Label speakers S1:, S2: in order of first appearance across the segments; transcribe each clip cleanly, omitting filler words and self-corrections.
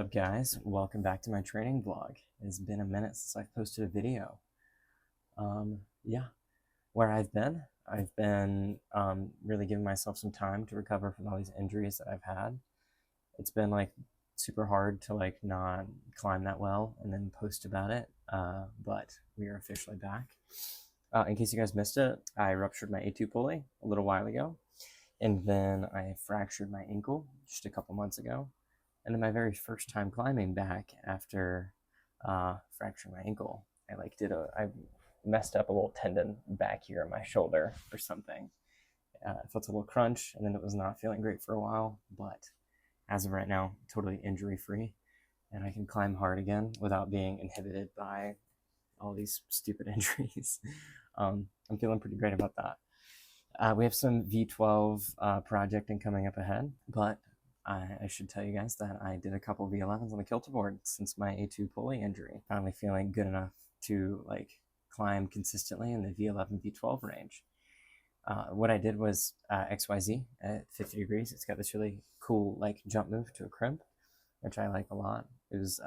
S1: up, guys? Welcome back to my training vlog. It's been a minute since I've posted a video. Yeah, where I've been really giving myself some time to recover from all these injuries that I've had. It's been like super hard to like not climb that well and then post about it, but we are officially back. In case you guys missed it, I ruptured my A2 pulley a little while ago, and then I fractured my ankle just a couple months ago. And then my very first time climbing back after fracturing my ankle, I messed up a little tendon back here on my shoulder or something. It felt a little crunch, and then it was not feeling great for a while, but as of right now, totally injury free, and I can climb hard again without being inhibited by all these stupid injuries. I'm feeling pretty great about that. We have some V12 projecting coming up ahead, but I should tell you guys that I did a couple V11s on the Kilter board since my A2 pulley injury. Finally feeling good enough to like climb consistently in the V11, V12 range. What I did was XYZ at 50 degrees. It's got this really cool like jump move to a crimp, which I like a lot. It was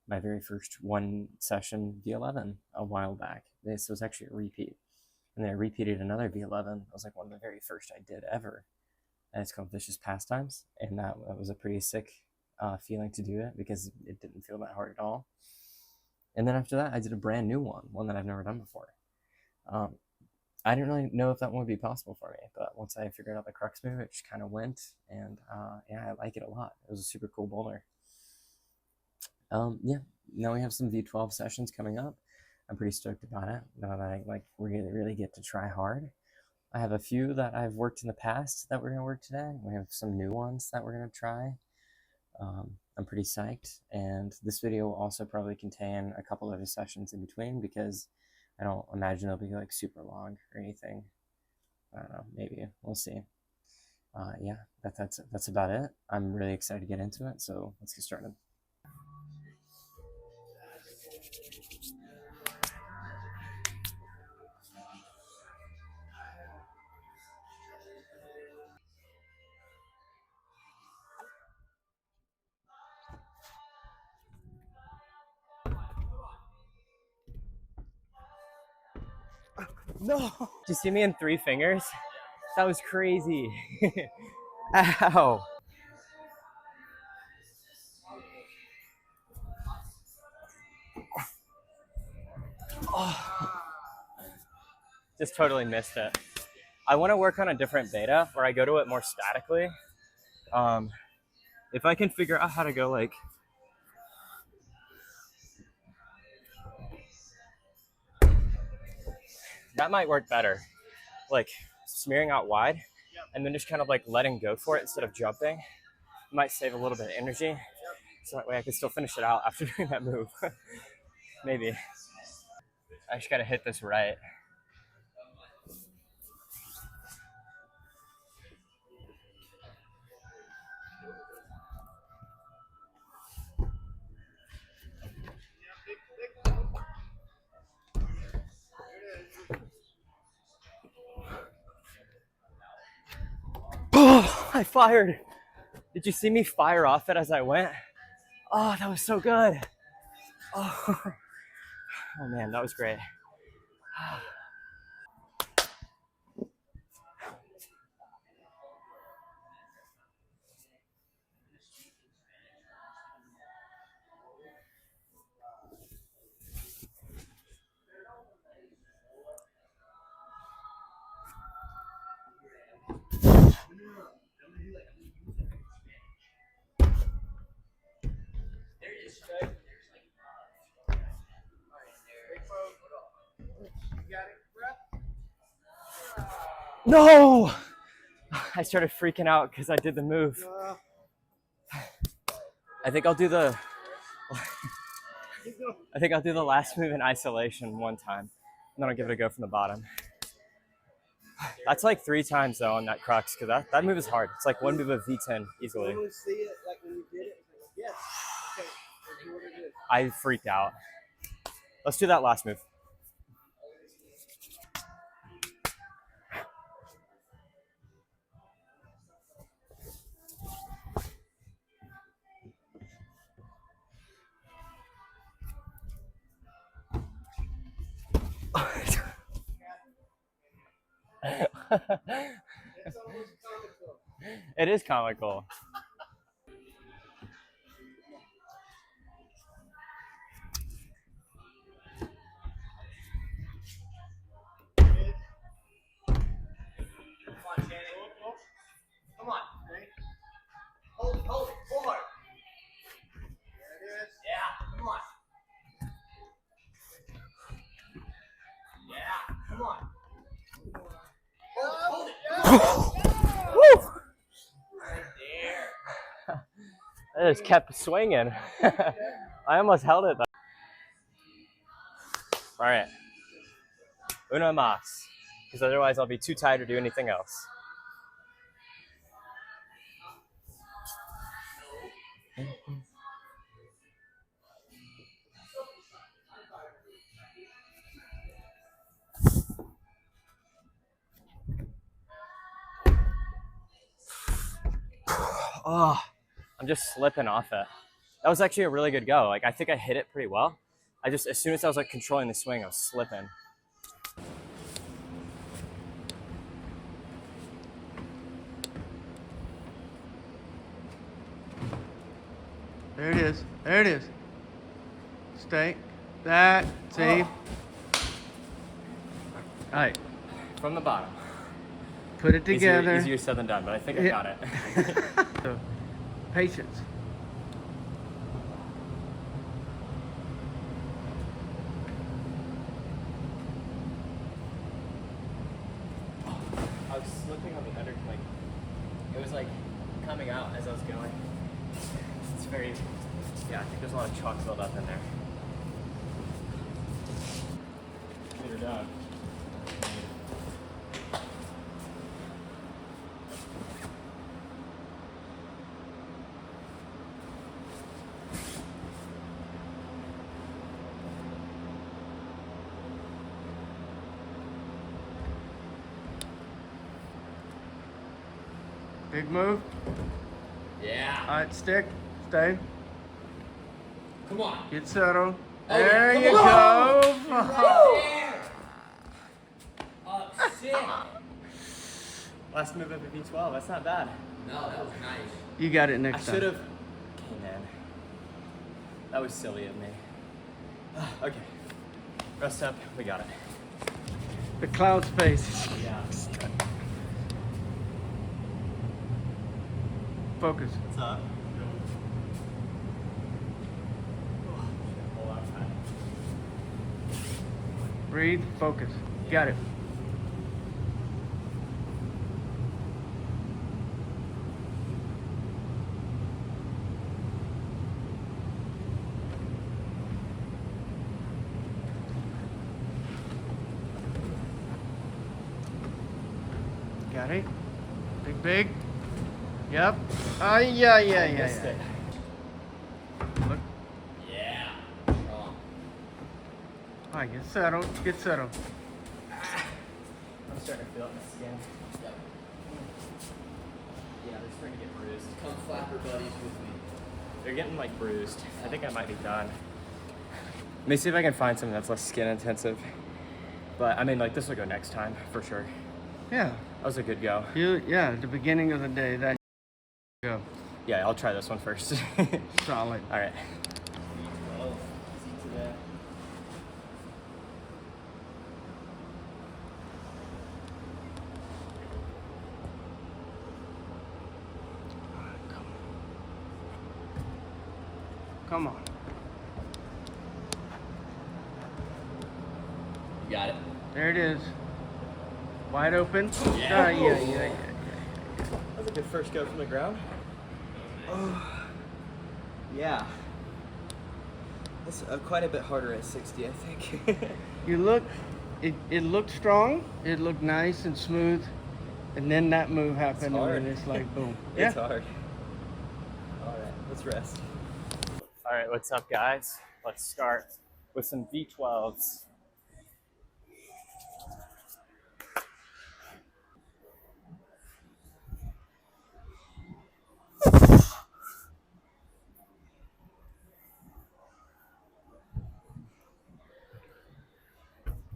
S1: my very first one session V11 a while back. This was actually a repeat. And then I repeated another V11. It was like one of the very first I did ever. And it's called Vicious Pastimes. And that was a pretty sick feeling to do it because it didn't feel that hard at all. And then after that, I did a brand new one that I've never done before. I didn't really know if that one would be possible for me, but once I figured out the crux move, it just kind of went. And yeah, I like it a lot. It was a super cool boulder. Yeah, now we have some V12 sessions coming up. I'm pretty stoked about it. Now that I like really get to try hard. I have a few that I've worked in the past that we're going to work today. We have some new ones that we're going to try. I'm pretty psyched. And this video will also probably contain a couple other sessions in between because I don't imagine it'll be like super long or anything. I don't know, maybe. We'll see. Yeah, that's about it. I'm really excited to get into it, so let's get started. No! Did you see me in 3 fingers? That was crazy. Ow! Oh. Just totally missed it. I want to work on a different beta where I go to it more statically. If I can figure out how to go like that might work better. Like smearing out wide and then just kind of like letting go for it instead of jumping. It might save a little bit of energy. So that way I can still finish it out after doing that move. Maybe. I just gotta hit this right. Oh, I fired. Did you see me fire off it as I went? Oh, that was so good. Oh, oh man, that was great. No! I started freaking out because I did the move. I think I'll do the last move in isolation one time. And then I'll give it a go from the bottom. That's like 3 times though on that crux because that move is hard. It's like one move of V10 easily. I freaked out. Let's do that last move. It is comical.
S2: Come on, ready? Hold it, pull hard. There it is. Yeah, come on. Yeah, come on. Hold it.
S1: Woo!
S2: Right there.
S1: I just kept swinging. I almost held it though. All right. Uno mas. Because otherwise I'll be too tired to do anything else. Oh, I'm just slipping off it. That was actually a really good go. Like, I think I hit it pretty well. As soon as I was like controlling the swing, I was slipping.
S3: There it is. There it is. Stay. That. See?
S1: Oh.
S3: All right.
S1: From the bottom.
S3: Put it together.
S1: Easier said than done, but I think I got it.
S3: So, patience.
S1: I was slipping on the under, like, it was like coming out as I was going. It's very, yeah, I think there's a lot of chalk filled up in there. You're done.
S3: Big move.
S2: Yeah.
S3: All right, stick. Stay.
S2: Come on.
S3: Get settled.
S2: Oh,
S3: There
S2: yeah.
S3: you
S2: Come
S3: go.
S2: Right there. Oh, sick.
S1: Last move of a V12, that's not bad.
S2: No, that was nice.
S3: You got it
S1: I
S3: next time.
S1: should have came in. That was silly of me. Okay, rest up, we got it.
S3: The cloud space.
S1: Yeah.
S3: Focus.
S1: What's up?
S3: Breathe. Focus. Got it. Got it. Big. Yep. Yeah.
S1: Missed it.
S3: Look.
S2: Yeah.
S3: All right, get settled. Get settled.
S1: I'm starting to feel it in my skin.
S2: Yep.
S1: Yeah, they're starting to get bruised.
S2: Come flapper buddies with me.
S1: They're getting like bruised. I think I might be done. Let me see if I can find something that's less skin intensive. But I mean, like, this will go next time for sure.
S3: Yeah.
S1: That was a good go.
S3: Yeah, at the beginning of the day, that go.
S1: Yeah, I'll try this one first.
S3: Solid.
S1: All right.
S3: Come on.
S2: You got it.
S3: There it is. Wide open.
S2: Yeah.
S3: Yeah.
S1: That was a good first go from the ground. Oh, yeah. That's quite a bit harder at 60, I think.
S3: You look, it looked strong. It looked nice and smooth. And then that move happened
S1: It's
S3: and
S1: hard.
S3: then it's like boom.
S1: It's hard. All right, let's rest. All right, what's up, guys? Let's start with some V12s.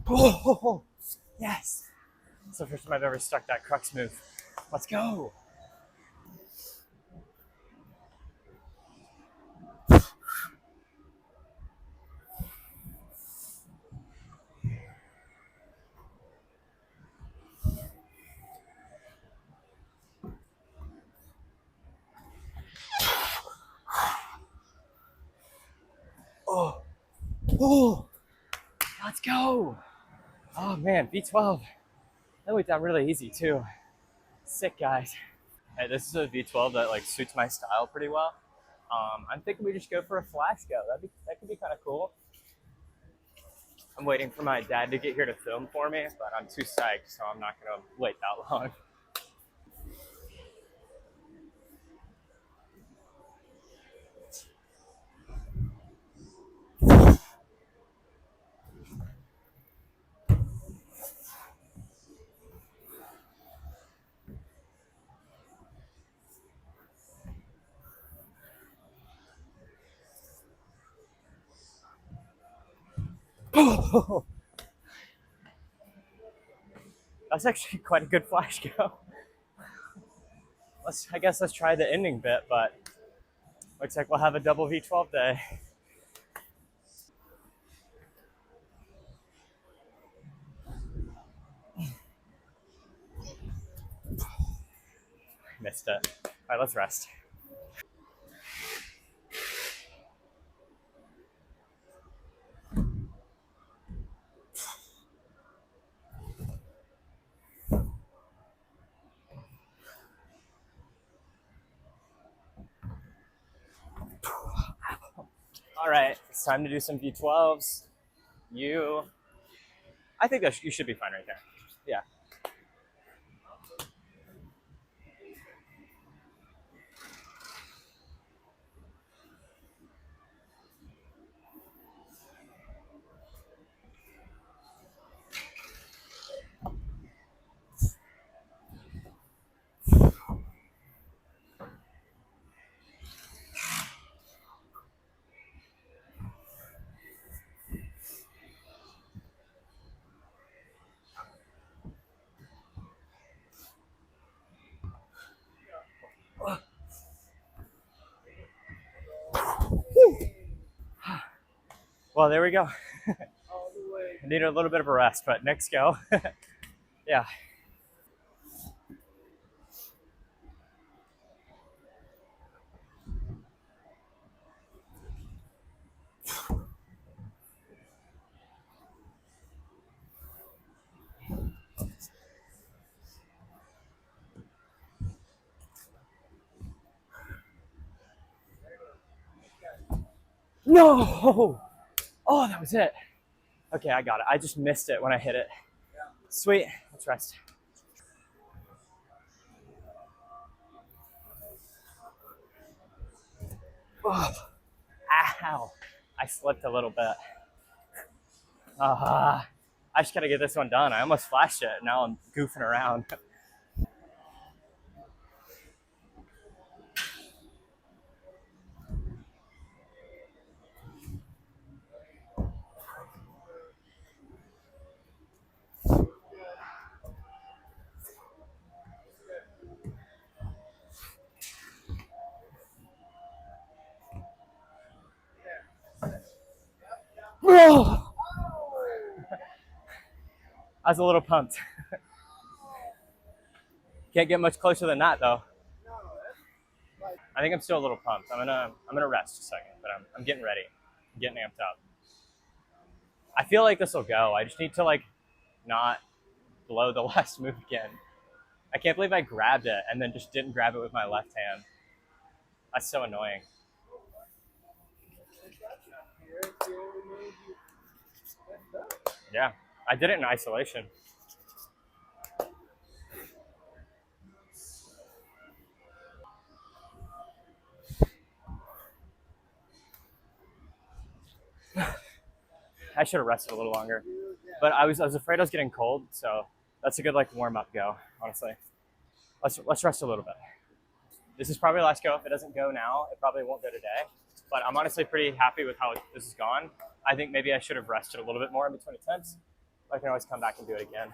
S1: Oh, yes. It's the first time I've ever stuck that crux move. Let's go. Oh, oh, let's go. Oh man, V12. That went down really easy too. Sick, guys. Hey, this is a V12 that like suits my style pretty well. I'm thinking we just go for a flash go. That could be kind of cool. I'm waiting for my dad to get here to film for me, but I'm too psyched, so I'm not gonna wait that long. Oh, that's actually quite a good flash go. I guess let's try the ending bit, but looks like we'll have a double V12 day. Missed it. All right, let's rest. All right, it's time to do some V12s. I think that you should be fine right there. Yeah. Well, there we go. I needed a little bit of a rest, but next go. Yeah. No! Oh, that was it. Okay, I got it. I just missed it when I hit it. Sweet. Let's rest. Oh, ow. I slipped a little bit. I just gotta get this one done. I almost flashed it. Now I'm goofing around. I was a little pumped. Can't get much closer than that though. I think I'm still a little pumped. I'm gonna rest a second, but I'm getting ready. I'm getting amped up. I feel like this will go. I just need to like not blow the last move again. I can't believe I grabbed it and then just didn't grab it with my left hand. That's so annoying. Yeah, I did it in isolation. I should have rested a little longer, but I was afraid I was getting cold, so that's a good like warm up go. Honestly, let's rest a little bit. This is probably the last go. If it doesn't go now, it probably won't go today. But I'm honestly pretty happy with how this has gone. I think maybe I should have rested a little bit more in between attempts. I can always come back and do it again.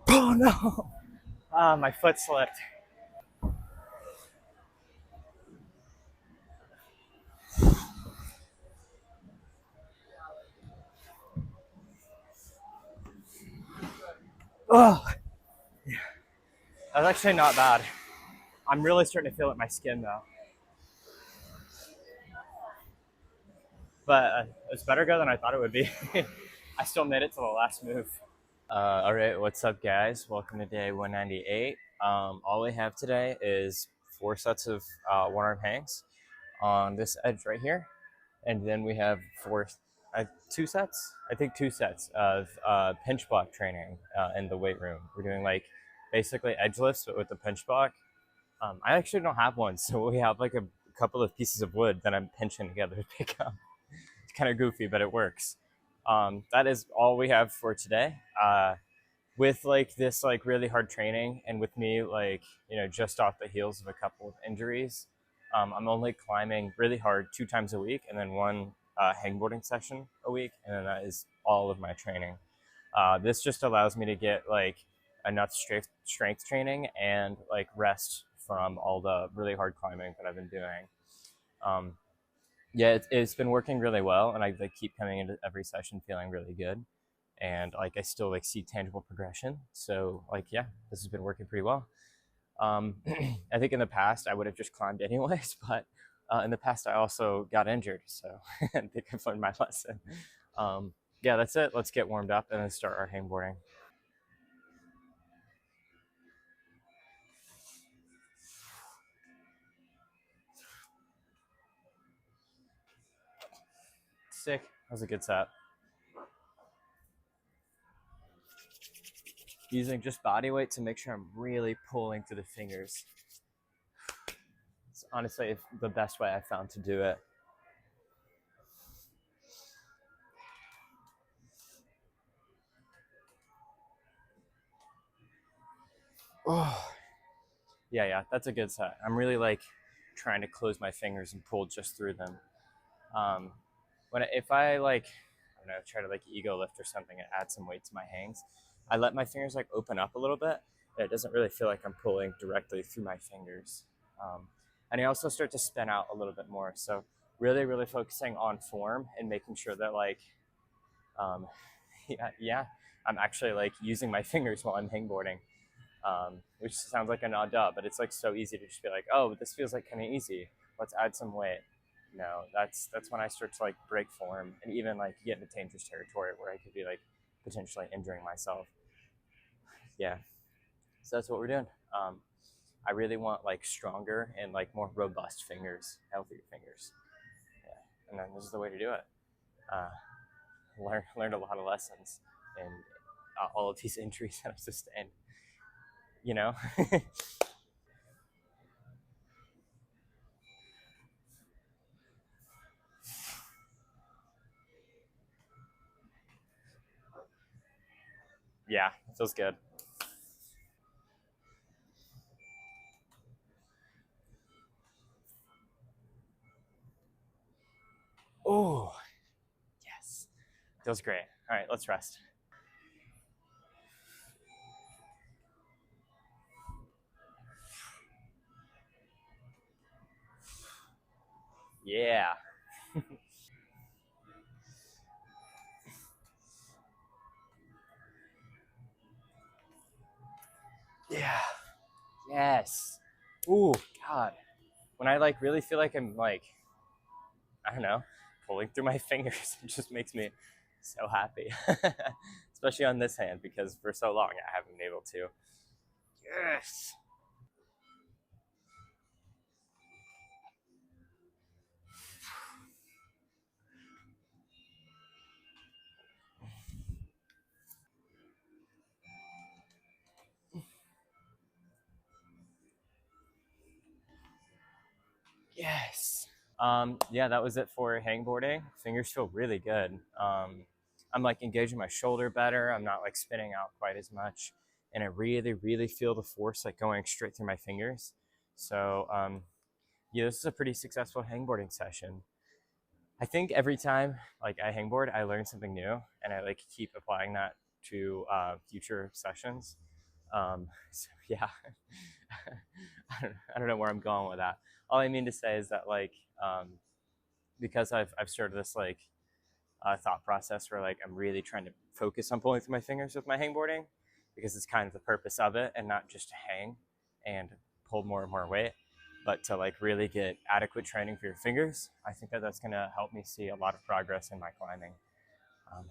S1: Oh no! Ah, my foot slipped. Oh, that's actually not bad. I'm really starting to feel it in my skin though. But it's better go than I thought it would be. I still made it to the last move. All right, what's up, guys? Welcome to day 198. All we have today is 4 sets of one-arm hangs on this edge right here, and then we have 2 sets. I think 2 sets of pinch block training in the weight room. We're doing like basically edge lifts, but with the pinch block. I actually don't have one, so we have like a couple of pieces of wood that I'm pinching together to pick up. It's kind of goofy, but it works. That is all we have for today. With like this like really hard training, and with me like just off the heels of a couple of injuries, I'm only climbing really hard 2 times a week, and then one hangboarding session a week, and then that is all of my training. This just allows me to get like enough strength training and like rest from all the really hard climbing that I've been doing. Um, yeah, it's been working really well, and I like keep coming into every session feeling really good, and like I still like see tangible progression. So like yeah, this has been working pretty well. I think in the past I would have just climbed anyways, but in the past I also got injured, so I think I've learned my lesson. Yeah, that's it. Let's get warmed up and then start our hangboarding. Sick. That was a good set. Using just body weight to make sure I'm really pulling through the fingers. It's honestly the best way I've found to do it. Oh, yeah, that's a good set. I'm really like trying to close my fingers and pull just through them. Um, if I like, I don't know, try to like ego lift or something and add some weight to my hangs, I let my fingers like open up a little bit. And it doesn't really feel like I'm pulling directly through my fingers. And I also start to spin out a little bit more. So really focusing on form and making sure that like, um, yeah, I'm actually like using my fingers while I'm hangboarding. Which sounds like an odd job, but it's like so easy to just be like, oh, this feels like kind of easy. Let's add some weight. No, that's when I start to like break form and even like get into dangerous territory where I could be like potentially injuring myself. Yeah, so that's what we're doing. I really want like stronger and like more robust fingers, healthier fingers. Yeah, and then this is the way to do it. Uh, learned a lot of lessons and all of these injuries that I've sustained. You know. Yeah, it feels good. Oh, yes. Feels great. All right, let's rest. Yeah. Yeah. Yes. Ooh, God. When I like really feel like I'm like, I don't know, pulling through my fingers, it just makes me so happy. Especially on this hand because for so long I haven't been able to. Yes. Yes. Yeah, that was it for hangboarding. Fingers feel really good. I'm like engaging my shoulder better. I'm not like spinning out quite as much, and I really, really feel the force like going straight through my fingers. So yeah, this is a pretty successful hangboarding session. I think every time like I hangboard, I learn something new, and I like keep applying that to future sessions. So yeah, I don't know where I'm going with that. All I mean to say is that like because I've started this like thought process where like I'm really trying to focus on pulling through my fingers with my hangboarding because it's kind of the purpose of it, and not just to hang and pull more and more weight, but to like really get adequate training for your fingers. I think that that's going to help me see a lot of progress in my climbing. Um,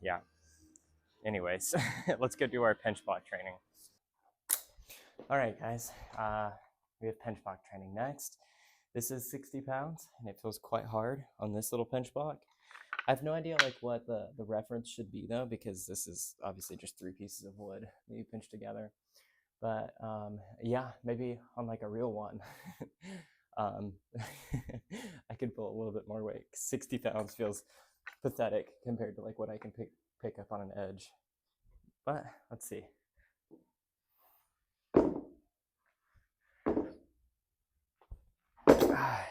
S1: yeah. Anyways, let's go do our pinch block training. All right, guys. We have pinch block training next. This is 60 pounds, and it feels quite hard on this little pinch block. I have no idea like what the reference should be though, because this is obviously just 3 pieces of wood that you pinch together. But yeah, maybe on like a real one, um, I could pull a little bit more weight. 60 pounds feels pathetic compared to like what I can pick up on an edge. But let's see.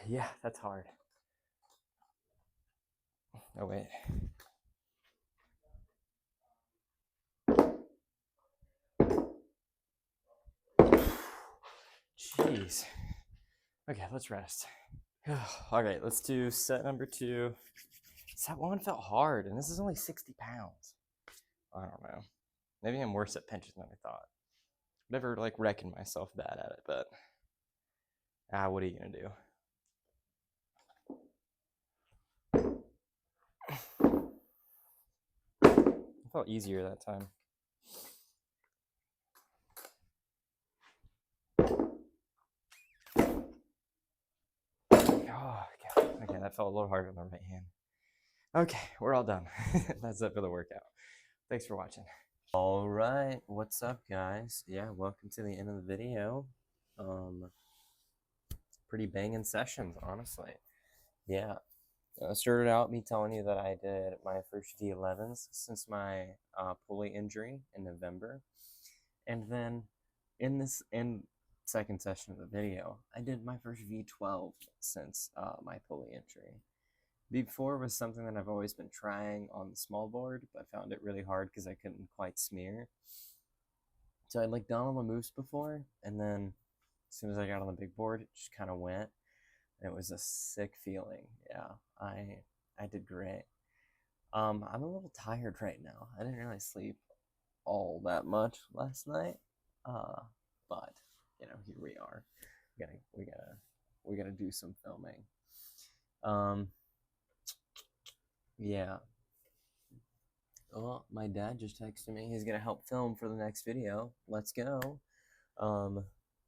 S1: Yeah, that's hard. Oh wait. Jeez. Okay, let's rest. All right, let's do set number 2. Set 1 felt hard, and this is only 60 pounds. I don't know. Maybe I'm worse at pinches than I thought. Never like reckoned myself bad at it, but what are you gonna do? It felt easier that time. Oh, okay, that felt a little harder on the right hand. Okay, we're all done. That's it for the workout. Thanks for watching. All right, what's up, guys? Yeah, welcome to the end of the video. Pretty banging sessions, honestly. Yeah, started out me telling you that I did my first V11s since my pulley injury in November, and then in second session of the video, I did my first V12 since my pulley injury. V4 was something that I've always been trying on the small board, but I found it really hard because I couldn't quite smear. So I'd like done all the moves before, and then as soon as I got on the big board, it just kind of went. And it was a sick feeling. Yeah, I did great. I'm a little tired right now. I didn't really sleep all that much last night, but you know, here we are. We gotta do some filming. Yeah. Oh, my dad just texted me. He's gonna help film for the next video. Let's go.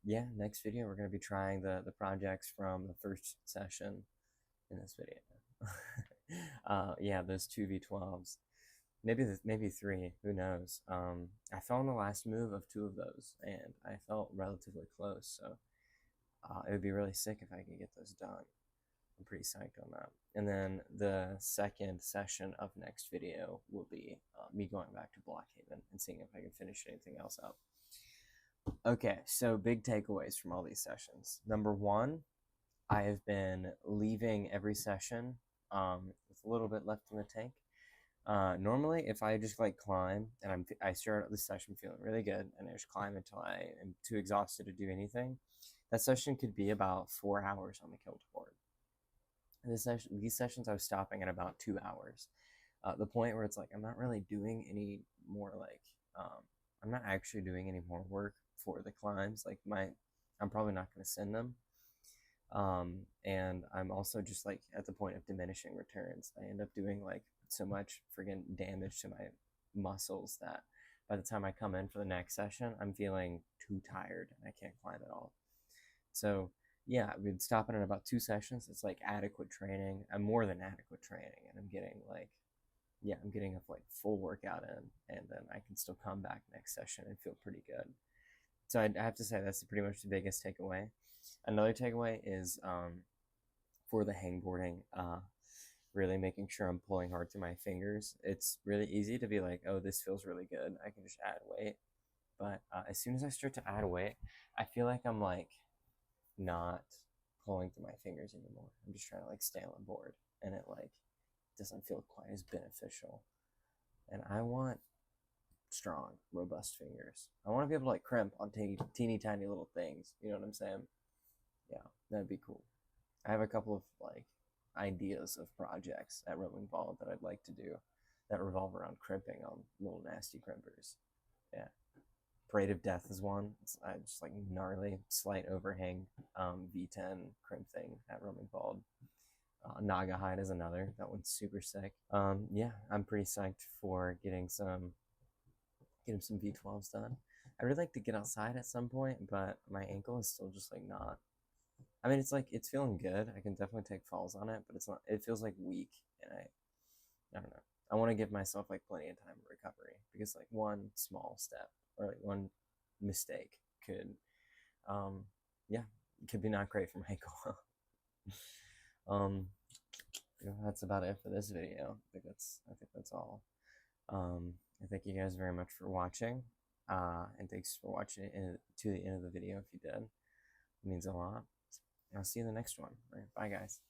S1: Yeah, next video we're gonna be trying the projects from the first session in this video. Yeah, those 2 V12s. Maybe 3, who knows. I fell on the last move of 2 of those, and I felt relatively close, so it would be really sick if I could get those done. I'm pretty psyched on that. And then the second session of next video will be me going back to Blockhaven and seeing if I can finish anything else up. Okay, so big takeaways from all these sessions. Number 1, I have been leaving every session with a little bit left in the tank. Normally, if I just like climb and I start the session feeling really good and I just climb until I am too exhausted to do anything, that session could be about 4 hours on the Kilter board. These sessions I was stopping at about 2 hours. The point where it's like I'm not really doing any more like I'm not actually doing any more work for the climbs. Like I'm probably not going to send them. And I'm also just like at the point of diminishing returns. I end up doing like so much friggin' damage to my muscles that by the time I come in for the next session, I'm feeling too tired and I can't climb at all. So yeah, I've been stopping at about 2 sessions. It's like adequate training. I'm more than adequate training, and I'm getting like, yeah, I'm getting a like full workout in, and then I can still come back next session and feel pretty good. So I have to say that's pretty much the biggest takeaway. Another takeaway is for the hangboarding, really making sure I'm pulling hard through my fingers. It's really easy to be like, oh, this feels really good, I can just add weight. But as soon as I start to add weight, I feel like I'm like not pulling through my fingers anymore. I'm just trying to like stay on the board, and it like doesn't feel quite as beneficial. And I want strong, robust fingers. I want to be able to like crimp on teeny tiny little things. You know what I'm saying? Yeah, that'd be cool. I have a couple of like ideas of projects at Rolling Ball that I'd like to do that revolve around crimping on little nasty crimpers. Yeah. Parade of Death is one. It's just like gnarly, slight overhang V10 crimp thing at Roaming Bald. Naga Hide is another. That one's super sick. Yeah, I'm pretty psyched for getting some V12s done. I would like to get outside at some point, but my ankle is still just like not. I mean, it's like it's feeling good. I can definitely take falls on it, but it's not. It feels like weak, and I don't know. I want to give myself like plenty of time of recovery because like one small step or like one mistake could, yeah, could be not great for my ankle. That's about it for this video. I think that's all. I thank you guys very much for watching, and thanks for watching it to the end of the video if you did. It means a lot. I'll see you in the next one. All right, bye guys.